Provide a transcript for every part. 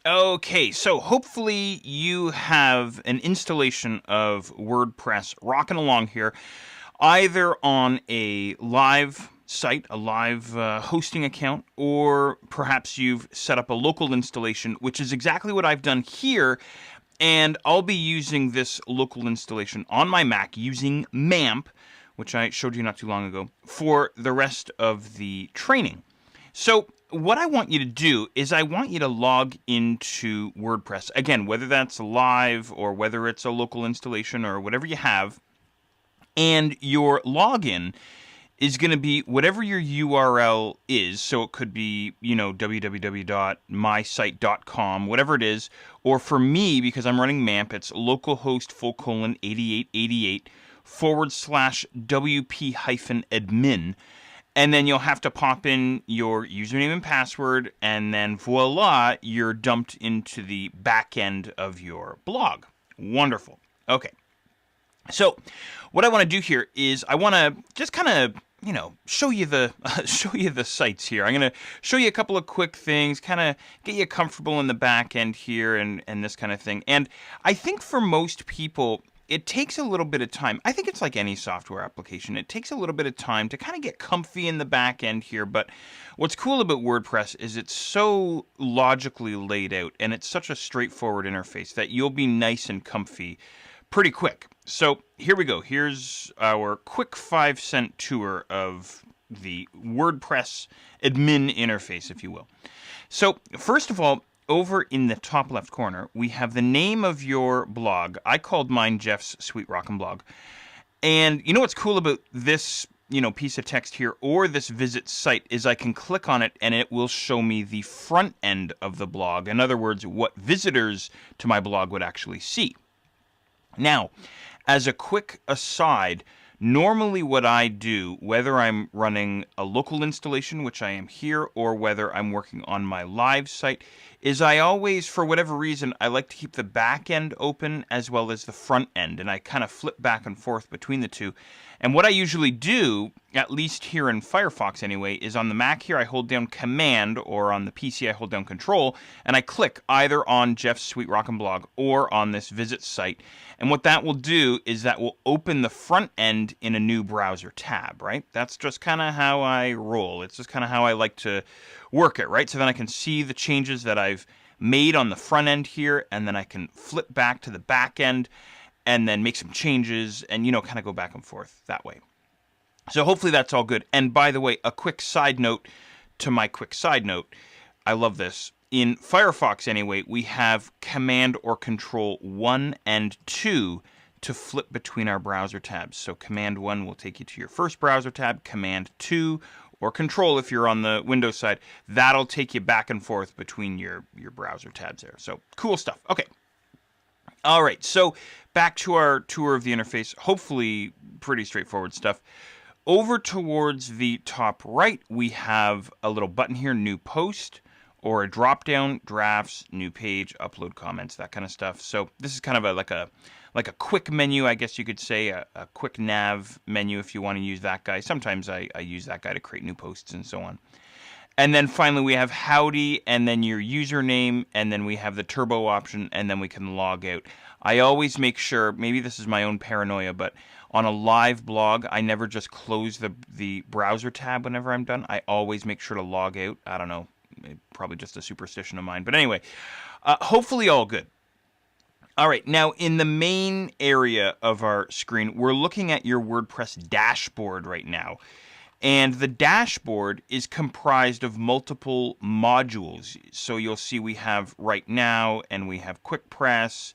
Okay, so hopefully you have an installation of WordPress rocking along here, either on a live site, a live hosting account, or perhaps you've set up a local installation, which is exactly what I've done here. And I'll be using this local installation on my Mac using MAMP, which I showed you not too long ago, for the rest of the training. So what I want you to do is I want you to log into WordPress. Again, whether that's live or whether it's a local installation or whatever you have, and your login is going to be whatever your URL is. So it could be, www.mysite.com, whatever it is. Or for me, because I'm running MAMP, it's localhost:8888/WP-admin. And then you'll have to pop in your username and password, and then voila, you're dumped into the back end of your blog. Wonderful. Okay. So what I want to do here is I want to just kind of, show you the sites here. I'm going to show you a couple of quick things, kind of get you comfortable in the back end here and this kind of thing. And I think for most people, it takes a little bit of time. I think it's like any software application. It takes a little bit of time to kind of get comfy in the back end here. But what's cool about WordPress is it's so logically laid out, and it's such a straightforward interface that you'll be nice and comfy pretty quick. So here we go. Here's our quick 5-cent tour of the WordPress admin interface, if you will. So first of all, over in the top left corner, we have the name of your blog. I called mine Jeff's Sweet Rockin' Blog. And you know what's cool about this, piece of text here or this visit site is I can click on it and it will show me the front end of the blog. In other words, what visitors to my blog would actually see. Now, as a quick aside, normally what I do, whether I'm running a local installation, which I am here, or whether I'm working on my live site, is I always, for whatever reason, I like to keep the back end open as well as the front end, and I kind of flip back and forth between the two. And what I usually do, at least here in Firefox anyway, is on the Mac here I hold down Command, or on the PC I hold down Control, and I click either on Jeff's Sweet Rockin' Blog or on this visit site. And what that will do is that will open the front end in a new browser tab, right? That's just kind of how I roll. It's just kind of how I like to work it, right? So then I can see the changes that I've made on the front end here, and then I can flip back to the back end and then make some changes and, kind of go back and forth that way. So hopefully that's all good. And by the way, a quick side note to my quick side note. I love this. In Firefox anyway, we have Command or Control 1 and 2 to flip between our browser tabs. So Command 1 will take you to your first browser tab. Command 2 or Control if you're on the Windows side, that'll take you back and forth between your browser tabs there. So cool stuff. Okay. All right, so back to our tour of the interface. Hopefully pretty straightforward stuff. Over towards the top right, we have a little button here, New Post, or a drop-down, Drafts, New Page, Upload Comments, that kind of stuff. So this is kind of like a quick menu, I guess you could say, a quick nav menu if you want to use that guy. Sometimes I use that guy to create new posts and so on. And then finally we have Howdy, and then your username, and then we have the turbo option, and then we can log out. I always make sure, maybe this is my own paranoia, but on a live blog, I never just close the browser tab whenever I'm done. I always make sure to log out. I don't know, probably just a superstition of mine. But anyway, hopefully all good. All right, now in the main area of our screen, we're looking at your WordPress dashboard right now. And the dashboard is comprised of multiple modules. So you'll see we have Right Now, and we have Quick Press,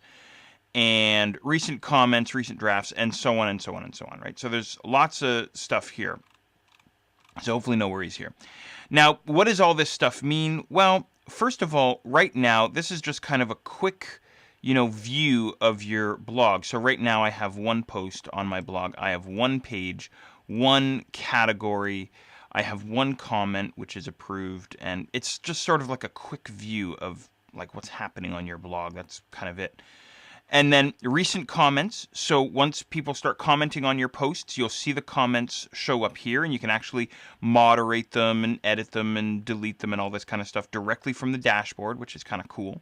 and recent comments, recent drafts, and so on and so on and so on, right? So there's lots of stuff here. So hopefully no worries here. Now, what does all this stuff mean? Well, first of all, right now, this is just kind of a quick, view of your blog. So right now I have one post on my blog. I have one page, one category. I have one comment which is approved, and it's just sort of like a quick view of like what's happening on your blog. That's kind of it. And then recent comments. So once people start commenting on your posts, you'll see the comments show up here, and you can actually moderate them and edit them and delete them and all this kind of stuff directly from the dashboard, which is kind of cool.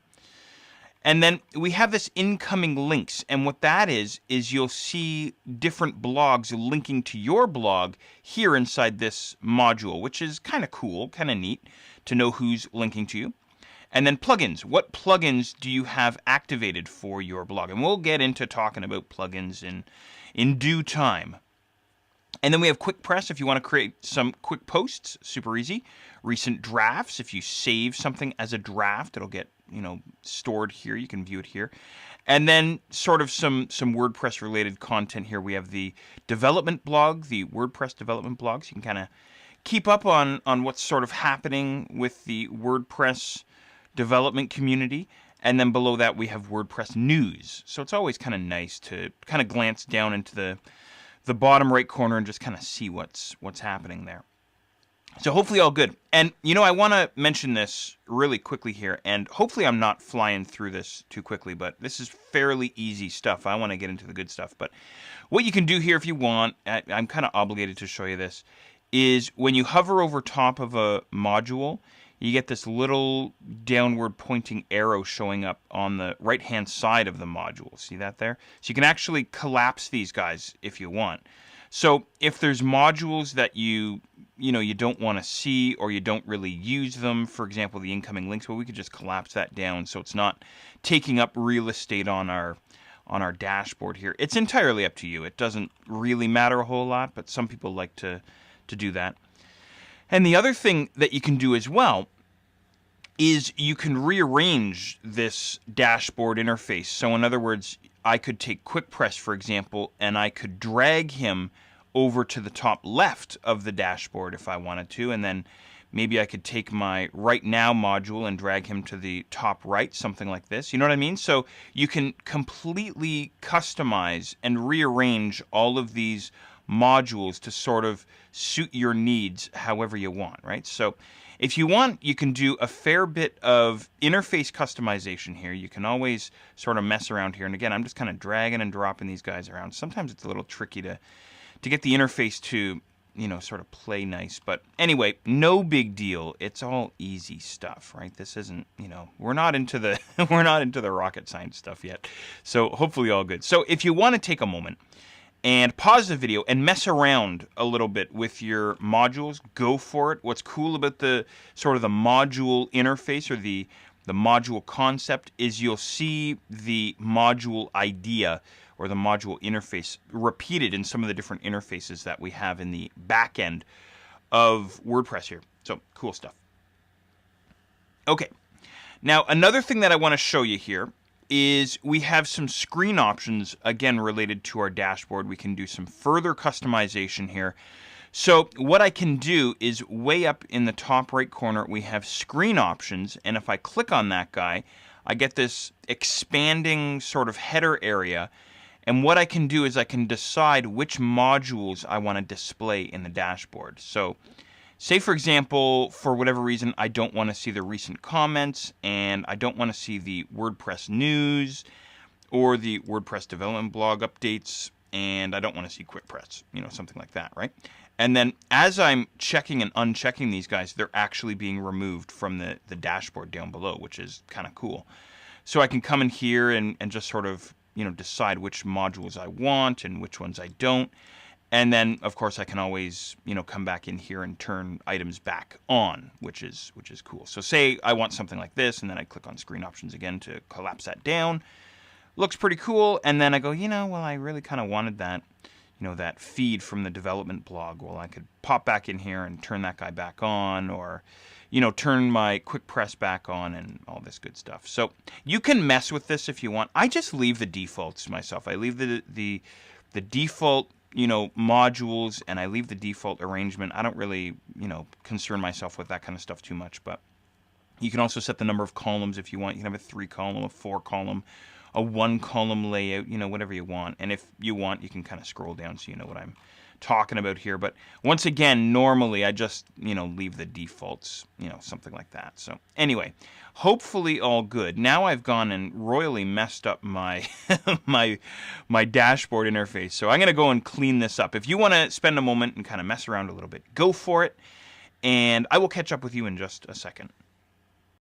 And then we have this incoming links, and what that is you'll see different blogs linking to your blog here inside this module, which is kind of cool, kind of neat to know who's linking to you. And then plugins. What plugins do you have activated for your blog? And we'll get into talking about plugins in due time. And then we have quick press if you want to create some quick posts, super easy. Recent drafts, if you save something as a draft, it'll get, stored here. You can view it here. And then sort of some WordPress related content here. We have the development blog, the WordPress development blog. So you can kind of keep up on what's sort of happening with the WordPress development community. And then below that we have WordPress news. So it's always kind of nice to kind of glance down into the bottom right corner and just kind of see what's happening there. So hopefully all good. And I want to mention this really quickly here, and hopefully I'm not flying through this too quickly, but this is fairly easy stuff. I want to get into the good stuff. But what you can do here if you want, I'm kind of obligated to show you this, is when you hover over top of a module, you get this little downward pointing arrow showing up on the right-hand side of the module. See that there? So you can actually collapse these guys if you want. So if there's modules that you don't want to see or you don't really use them, for example, the incoming links, well, we could just collapse that down so it's not taking up real estate on our dashboard here. It's entirely up to you. It doesn't really matter a whole lot, but some people like to do that. And the other thing that you can do as well is you can rearrange this dashboard interface. So in other words, I could take Quick Press, for example, and I could drag him over to the top left of the dashboard if I wanted to, and then maybe I could take my Right Now module and drag him to the top right, something like this. You know what I mean? So you can completely customize and rearrange all of these modules to sort of suit your needs however you want, right? So if you want, you can do a fair bit of interface customization here. You can always sort of mess around here. And again, I'm just kind of dragging and dropping these guys around. Sometimes it's a little tricky to get the interface to, sort of play nice. But anyway, no big deal. It's all easy stuff, right? This isn't, we're not into the we're not into the rocket science stuff yet. So hopefully all good. So if you want to take a moment and pause the video and mess around a little bit with your modules, go for it. What's cool about the sort of the module interface or the module concept is you'll see the module idea or the module interface repeated in some of the different interfaces that we have in the back end of WordPress here. So cool stuff. Okay. Now, another thing that I want to show you here is we have some screen options, again, related to our dashboard. We can do some further customization here. So what I can do is way up in the top right corner, we have screen options. And if I click on that guy, I get this expanding sort of header area. And what I can do is I can decide which modules I want to display in the dashboard. So say, for example, for whatever reason, I don't want to see the recent comments and I don't want to see the WordPress news or the WordPress development blog updates, and I don't want to see Quick Press, something like that, right? And then as I'm checking and unchecking these guys, they're actually being removed from the dashboard down below, which is kind of cool. So I can come in here and just sort of, decide which modules I want and which ones I don't. And then, of course, I can always, come back in here and turn items back on, which is cool. So say I want something like this, and then I click on screen options again to collapse that down. Looks pretty cool. And then I go, well, I really kind of wanted that, that feed from the development blog. Well, I could pop back in here and turn that guy back on, or, turn my Quick Press back on and all this good stuff. So you can mess with this if you want. I just leave the defaults myself. I leave the default modules, and I leave the default arrangement. I don't really, concern myself with that kind of stuff too much, but you can also set the number of columns if you want. You can have a 3-column, a 4-column, a 1-column layout, whatever you want. And if you want, you can kind of scroll down so you know what I'm talking about here. But once again, normally I just, leave the defaults, something like that. So anyway, hopefully all good. Now I've gone and royally messed up my my dashboard interface. So I'm going to go and clean this up. If you want to spend a moment and kind of mess around a little bit, go for it. And I will catch up with you in just a second.